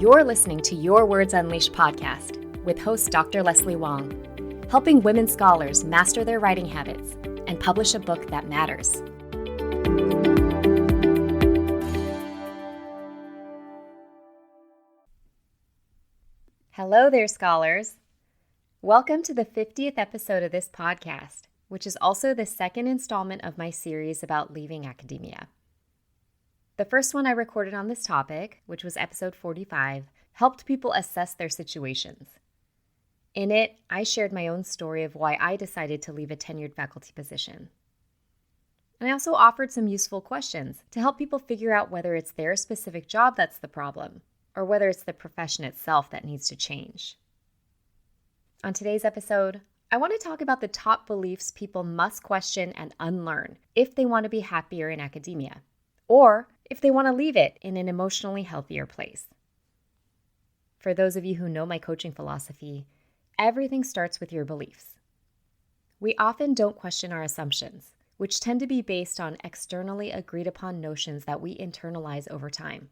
You're listening to Your Words Unleashed podcast with host Dr. Leslie Wong, helping women scholars master their writing habits and publish a book that matters. Hello there, scholars. Welcome to the 50th episode of this podcast, which is also the second installment of my series about leaving academia. The first one I recorded on this topic, which was episode 45, helped people assess their situations. In it, I shared my own story of why I decided to leave a tenured faculty position. And I also offered some useful questions to help people figure out whether it's their specific job that's the problem, or whether it's the profession itself that needs to change. On today's episode, I want to talk about the top beliefs people must question and unlearn if they want to be happier in academia, or if they want to leave it in an emotionally healthier place. For those of you who know my coaching philosophy, everything starts with your beliefs. We often don't question our assumptions, which tend to be based on externally agreed upon notions that we internalize over time.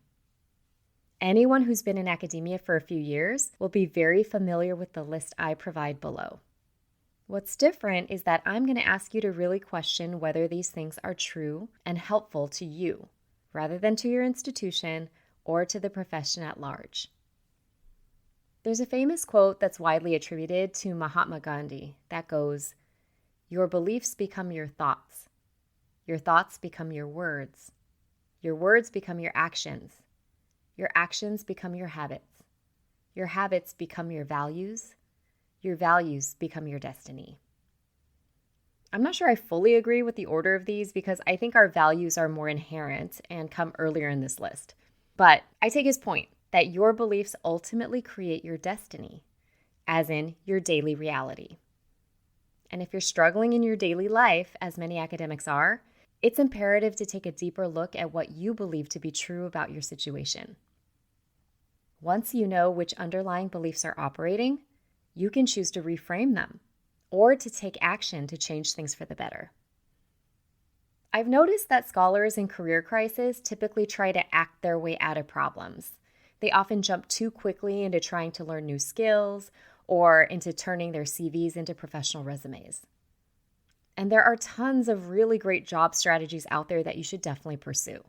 Anyone who's been in academia for a few years will be very familiar with the list I provide below. What's different is that I'm going to ask you to really question whether these things are true and helpful to you, rather than to your institution or to the profession at large. There's a famous quote that's widely attributed to Mahatma Gandhi that goes, "Your beliefs become your thoughts become your words become your actions become your habits become your values become your destiny." I'm not sure I fully agree with the order of these because I think our values are more inherent and come earlier in this list. But I take his point that your beliefs ultimately create your destiny, as in your daily reality. And if you're struggling in your daily life, as many academics are, it's imperative to take a deeper look at what you believe to be true about your situation. Once you know which underlying beliefs are operating, you can choose to reframe them or to take action to change things for the better. I've noticed that scholars in career crisis typically try to act their way out of problems. They often jump too quickly into trying to learn new skills or into turning their CVs into professional resumes. And there are tons of really great job strategies out there that you should definitely pursue.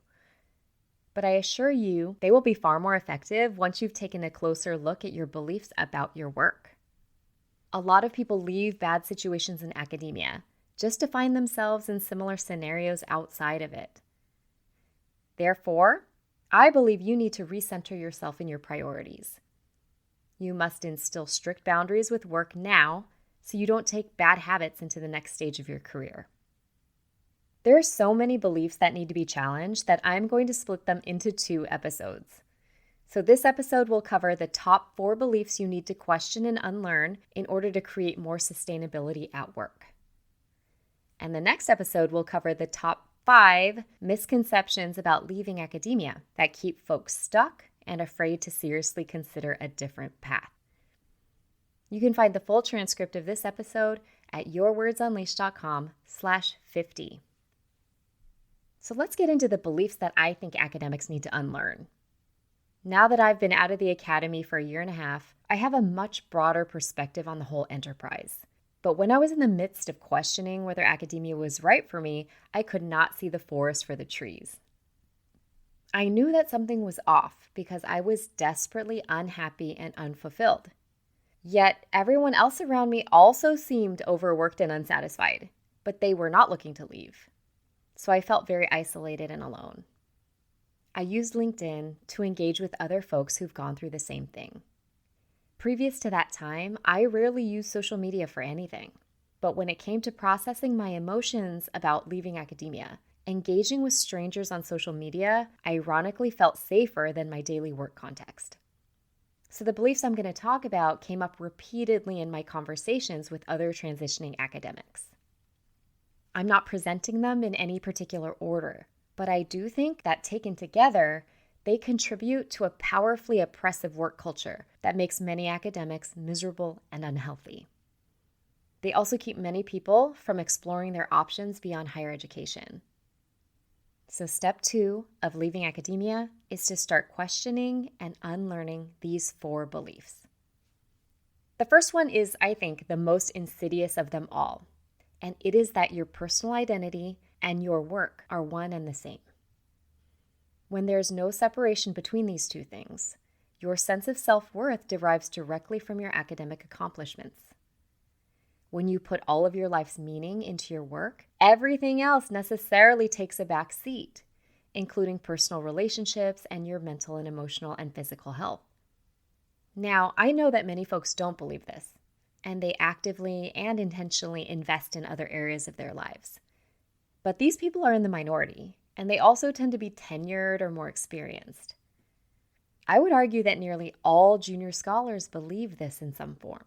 But I assure you, they will be far more effective once you've taken a closer look at your beliefs about your work. A lot of people leave bad situations in academia just to find themselves in similar scenarios outside of it. Therefore, I believe you need to recenter yourself in your priorities. You must instill strict boundaries with work now so you don't take bad habits into the next stage of your career. There are so many beliefs that need to be challenged that I'm going to split them into 2 episodes. So this episode will cover the top 4 beliefs you need to question and unlearn in order to create more sustainability at work. And the next episode will cover the top 5 misconceptions about leaving academia that keep folks stuck and afraid to seriously consider a different path. You can find the full transcript of this episode at yourwordsunleashed.com/50. So let's get into the beliefs that I think academics need to unlearn. Now that I've been out of the academy for a year and a half, I have a much broader perspective on the whole enterprise. But when I was in the midst of questioning whether academia was right for me, I could not see the forest for the trees. I knew that something was off because I was desperately unhappy and unfulfilled. Yet everyone else around me also seemed overworked and unsatisfied, but they were not looking to leave. So I felt very isolated and alone. I used LinkedIn to engage with other folks who've gone through the same thing. Previous to that time, I rarely used social media for anything. But when it came to processing my emotions about leaving academia, engaging with strangers on social media ironically felt safer than my daily work context. So the beliefs I'm going to talk about came up repeatedly in my conversations with other transitioning academics. I'm not presenting them in any particular order, but I do think that taken together, they contribute to a powerfully oppressive work culture that makes many academics miserable and unhealthy. They also keep many people from exploring their options beyond higher education. So step 2 of leaving academia is to start questioning and unlearning these 4 beliefs. The first one is, I think, the most insidious of them all, and it is that your personal identity and your work are one and the same. When there's no separation between these two things, your sense of self-worth derives directly from your academic accomplishments. When you put all of your life's meaning into your work, everything else necessarily takes a back seat, including personal relationships and your mental and emotional and physical health. Now, I know that many folks don't believe this, and they actively and intentionally invest in other areas of their lives. But these people are in the minority, and they also tend to be tenured or more experienced. I would argue that nearly all junior scholars believe this in some form.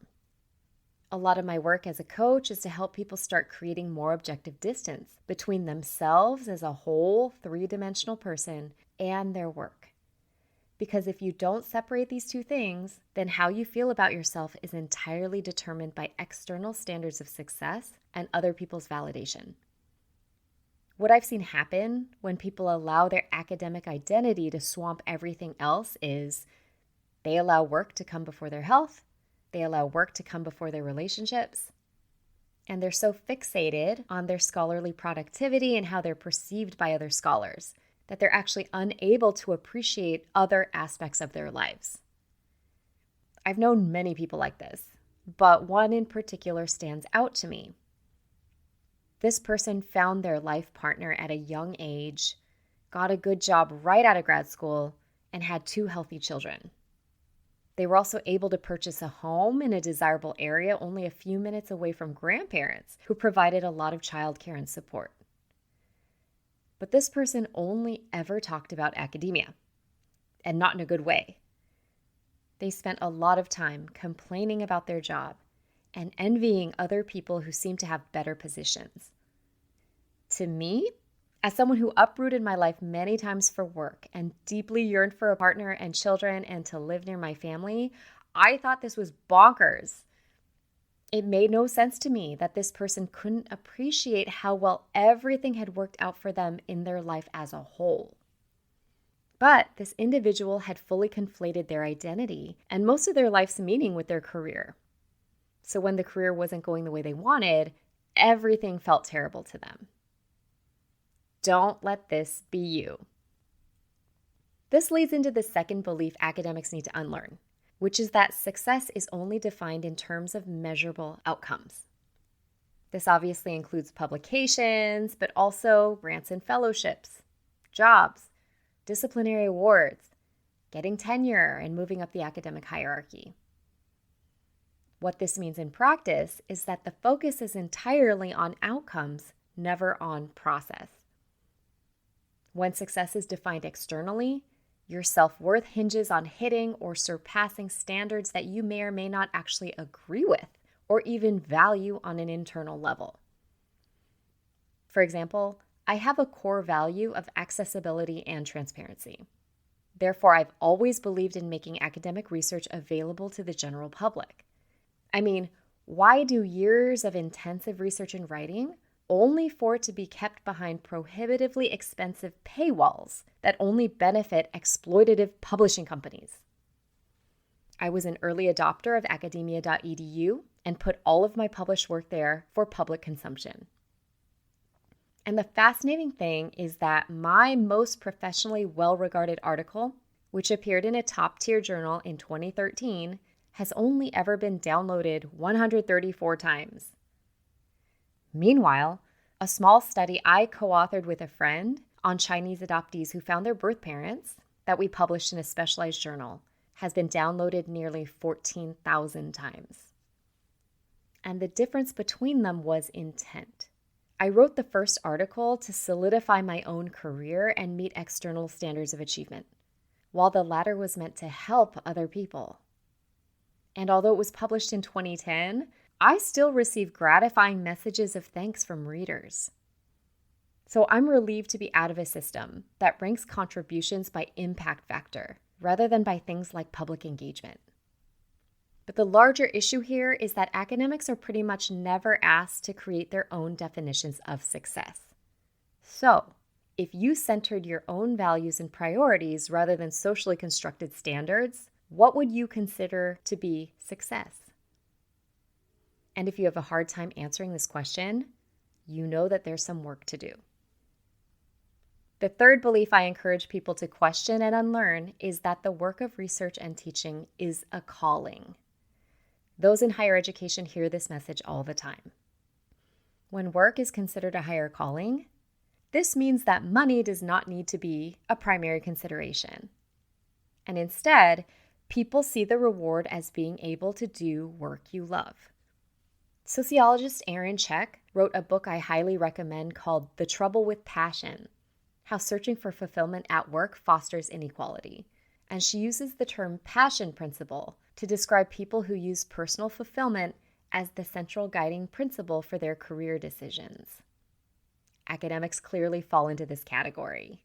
A lot of my work as a coach is to help people start creating more objective distance between themselves as a whole 3-dimensional person and their work. Because if you don't separate these two things, then how you feel about yourself is entirely determined by external standards of success and other people's validation. What I've seen happen when people allow their academic identity to swamp everything else is they allow work to come before their health, they allow work to come before their relationships, and they're so fixated on their scholarly productivity and how they're perceived by other scholars that they're actually unable to appreciate other aspects of their lives. I've known many people like this, but one in particular stands out to me. This person found their life partner at a young age, got a good job right out of grad school, and had 2 healthy children. They were also able to purchase a home in a desirable area only a few minutes away from grandparents who provided a lot of childcare and support. But this person only ever talked about academia, and not in a good way. They spent a lot of time complaining about their job and envying other people who seemed to have better positions. To me, as someone who uprooted my life many times for work and deeply yearned for a partner and children and to live near my family, I thought this was bonkers. It made no sense to me that this person couldn't appreciate how well everything had worked out for them in their life as a whole. But this individual had fully conflated their identity and most of their life's meaning with their career. So when the career wasn't going the way they wanted, everything felt terrible to them. Don't let this be you. This leads into the second belief academics need to unlearn, which is that success is only defined in terms of measurable outcomes. This obviously includes publications, but also grants and fellowships, jobs, disciplinary awards, getting tenure, and moving up the academic hierarchy. What this means in practice is that the focus is entirely on outcomes, never on process. When success is defined externally, your self-worth hinges on hitting or surpassing standards that you may or may not actually agree with or even value on an internal level. For example, I have a core value of accessibility and transparency. Therefore, I've always believed in making academic research available to the general public. I mean, why do years of intensive research and writing only for it to be kept behind prohibitively expensive paywalls that only benefit exploitative publishing companies? I was an early adopter of academia.edu and put all of my published work there for public consumption. And the fascinating thing is that my most professionally well-regarded article, which appeared in a top-tier journal in 2013, has only ever been downloaded 134 times. Meanwhile, a small study I co-authored with a friend on Chinese adoptees who found their birth parents that we published in a specialized journal has been downloaded nearly 14,000 times. And the difference between them was intent. I wrote the first article to solidify my own career and meet external standards of achievement, while the latter was meant to help other people. And although it was published in 2010, I still receive gratifying messages of thanks from readers. So I'm relieved to be out of a system that ranks contributions by impact factor rather than by things like public engagement. But the larger issue here is that academics are pretty much never asked to create their own definitions of success. So, if you centered your own values and priorities rather than socially constructed standards, what would you consider to be success? And if you have a hard time answering this question, you know that there's some work to do. The third belief I encourage people to question and unlearn is that the work of research and teaching is a calling. Those in higher education hear this message all the time. When work is considered a higher calling, this means that money does not need to be a primary consideration. And instead, people see the reward as being able to do work you love. Sociologist Aaron Check wrote a book I highly recommend called The Trouble with Passion: How Searching for Fulfillment at Work Fosters Inequality. And she uses the term passion principle to describe people who use personal fulfillment as the central guiding principle for their career decisions. Academics clearly fall into this category.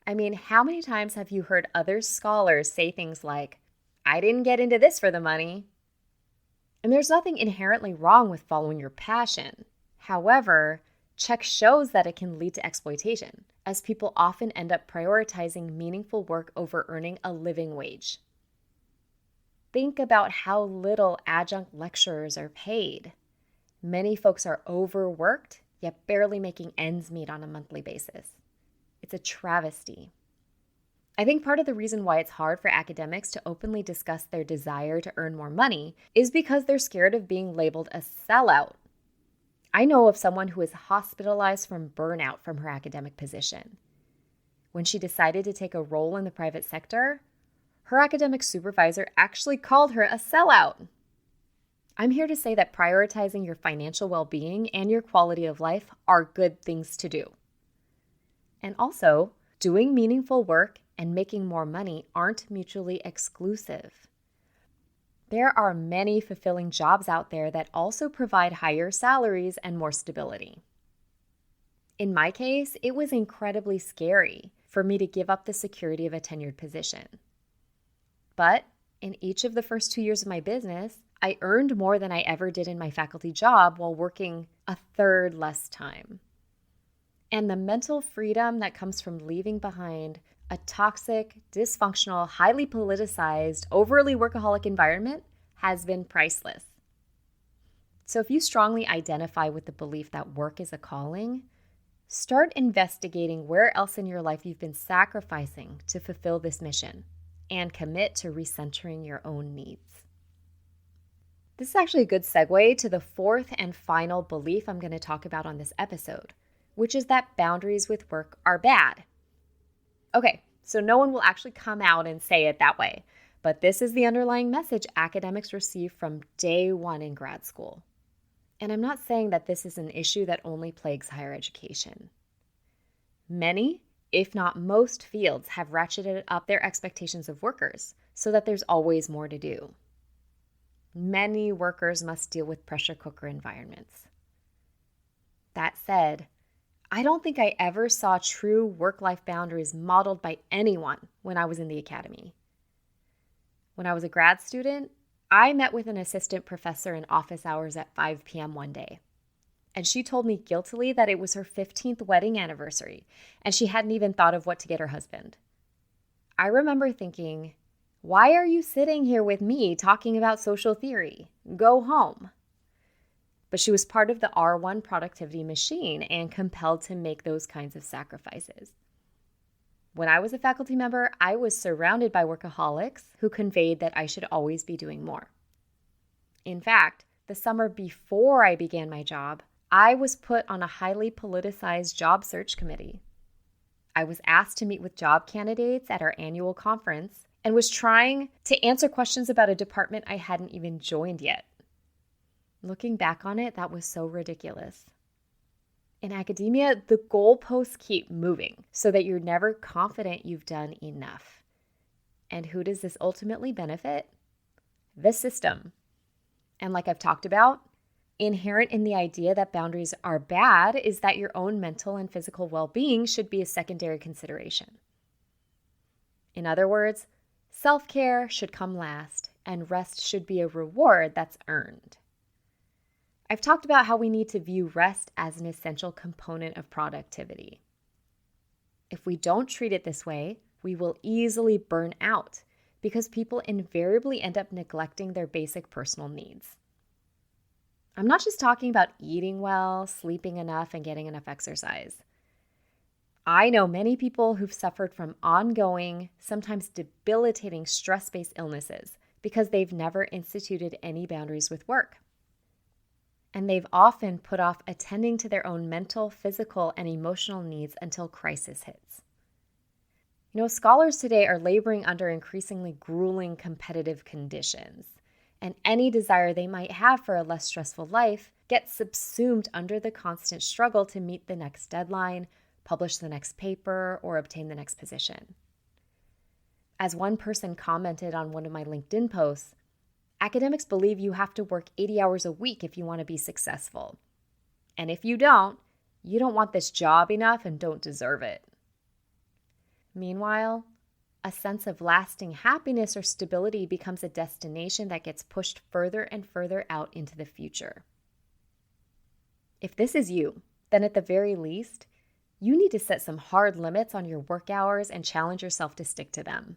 I mean, how many times have you heard other scholars say things like, "I didn't get into this for the money"? And there's nothing inherently wrong with following your passion. However, Check shows that it can lead to exploitation, as people often end up prioritizing meaningful work over earning a living wage. Think about how little adjunct lecturers are paid. Many folks are overworked, yet barely making ends meet on a monthly basis. It's a travesty. I think part of the reason why it's hard for academics to openly discuss their desire to earn more money is because they're scared of being labeled a sellout. I know of someone who was hospitalized from burnout from her academic position. When she decided to take a role in the private sector, her academic supervisor actually called her a sellout. I'm here to say that prioritizing your financial well-being and your quality of life are good things to do. And also, doing meaningful work and making more money aren't mutually exclusive. There are many fulfilling jobs out there that also provide higher salaries and more stability. In my case, it was incredibly scary for me to give up the security of a tenured position. But in each of the first 2 years of my business, I earned more than I ever did in my faculty job while working a third less time. And the mental freedom that comes from leaving behind a toxic, dysfunctional, highly politicized, overly workaholic environment has been priceless. So if you strongly identify with the belief that work is a calling, start investigating where else in your life you've been sacrificing to fulfill this mission, and commit to recentering your own needs. This is actually a good segue to the fourth and final belief I'm going to talk about on this episode, which is that boundaries with work are bad. Okay, so no one will actually come out and say it that way, but this is the underlying message academics receive from day one in grad school. And I'm not saying that this is an issue that only plagues higher education. Many, if not most, fields have ratcheted up their expectations of workers so that there's always more to do. Many workers must deal with pressure cooker environments. That said, I don't think I ever saw true work-life boundaries modeled by anyone when I was in the academy. When I was a grad student, I met with an assistant professor in office hours at 5 p.m. one day. And she told me guiltily that it was her 15th wedding anniversary, and she hadn't even thought of what to get her husband. I remember thinking, why are you sitting here with me talking about social theory? Go home. But she was part of the R1 productivity machine and compelled to make those kinds of sacrifices. When I was a faculty member, I was surrounded by workaholics who conveyed that I should always be doing more. In fact, the summer before I began my job, I was put on a highly politicized job search committee. I was asked to meet with job candidates at our annual conference and was trying to answer questions about a department I hadn't even joined yet. Looking back on it, that was so ridiculous. In academia, the goalposts keep moving so that you're never confident you've done enough. And who does this ultimately benefit? The system. And like I've talked about, inherent in the idea that boundaries are bad is that your own mental and physical well-being should be a secondary consideration. In other words, self-care should come last, and rest should be a reward that's earned. I've talked about how we need to view rest as an essential component of productivity. If we don't treat it this way, we will easily burn out because people invariably end up neglecting their basic personal needs. I'm not just talking about eating well, sleeping enough, and getting enough exercise. I know many people who've suffered from ongoing, sometimes debilitating stress-based illnesses because they've never instituted any boundaries with work. And they've often put off attending to their own mental, physical, and emotional needs until crisis hits. Scholars today are laboring under increasingly grueling competitive conditions, and any desire they might have for a less stressful life gets subsumed under the constant struggle to meet the next deadline, publish the next paper, or obtain the next position. As one person commented on one of my LinkedIn posts, academics believe you have to work 80 hours a week if you want to be successful. And if you don't want this job enough and don't deserve it. Meanwhile, a sense of lasting happiness or stability becomes a destination that gets pushed further and further out into the future. If this is you, then at the very least, you need to set some hard limits on your work hours and challenge yourself to stick to them.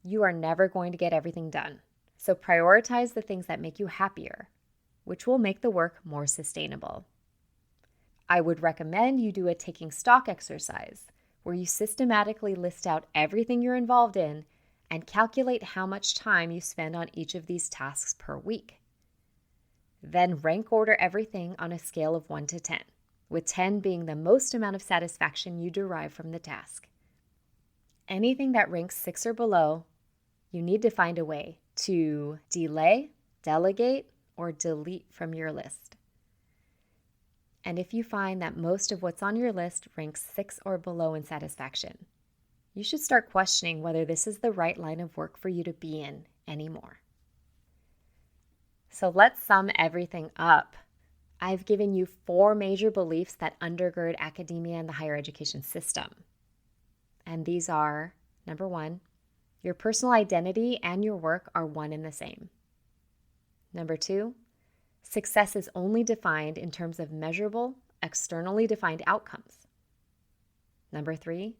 You are never going to get everything done, so prioritize the things that make you happier, which will make the work more sustainable. I would recommend you do a taking stock exercise where you systematically list out everything you're involved in and calculate how much time you spend on each of these tasks per week. Then rank order everything on a scale of 1 to 10, with 10 being the most amount of satisfaction you derive from the task. Anything that ranks 6 or below, you need to find a way to delay, delegate, or delete from your list. And if you find that most of what's on your list ranks 6 or below in satisfaction, you should start questioning whether this is the right line of work for you to be in anymore. So let's sum everything up. I've given you 4 major beliefs that undergird academia and the higher education system. And these are, number 1, your personal identity and your work are one and the same. Number 2, success is only defined in terms of measurable, externally defined outcomes. Number 3,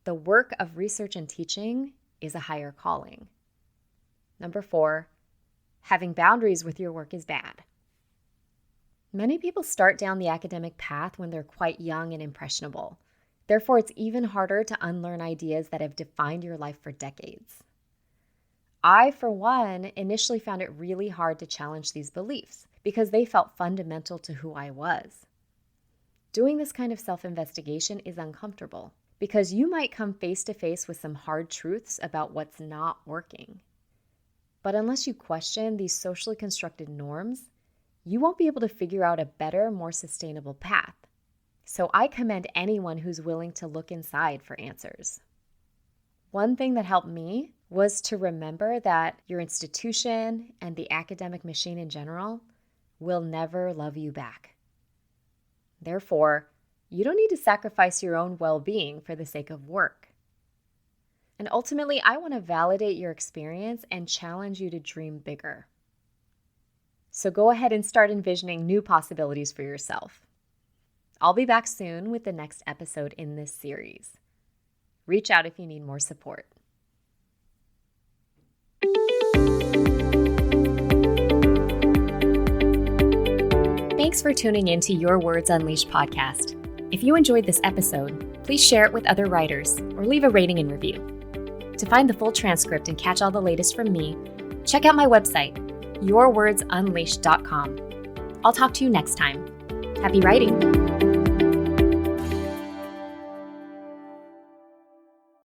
the work of research and teaching is a higher calling. Number 4, having boundaries with your work is bad. Many people start down the academic path when they're quite young and impressionable. Therefore, it's even harder to unlearn ideas that have defined your life for decades. I, for one, initially found it really hard to challenge these beliefs because they felt fundamental to who I was. Doing this kind of self-investigation is uncomfortable because you might come face to face with some hard truths about what's not working. But unless you question these socially constructed norms, you won't be able to figure out a better, more sustainable path. So I commend anyone who's willing to look inside for answers. One thing that helped me was to remember that your institution and the academic machine in general will never love you back. Therefore, you don't need to sacrifice your own well-being for the sake of work. And ultimately, I want to validate your experience and challenge you to dream bigger. So go ahead and start envisioning new possibilities for yourself. I'll be back soon with the next episode in this series. Reach out if you need more support. Thanks for tuning in to Your Words Unleashed podcast. If you enjoyed this episode, please share it with other writers or leave a rating and review. To find the full transcript and catch all the latest from me, check out my website, yourwordsunleashed.com. I'll talk to you next time. Happy writing!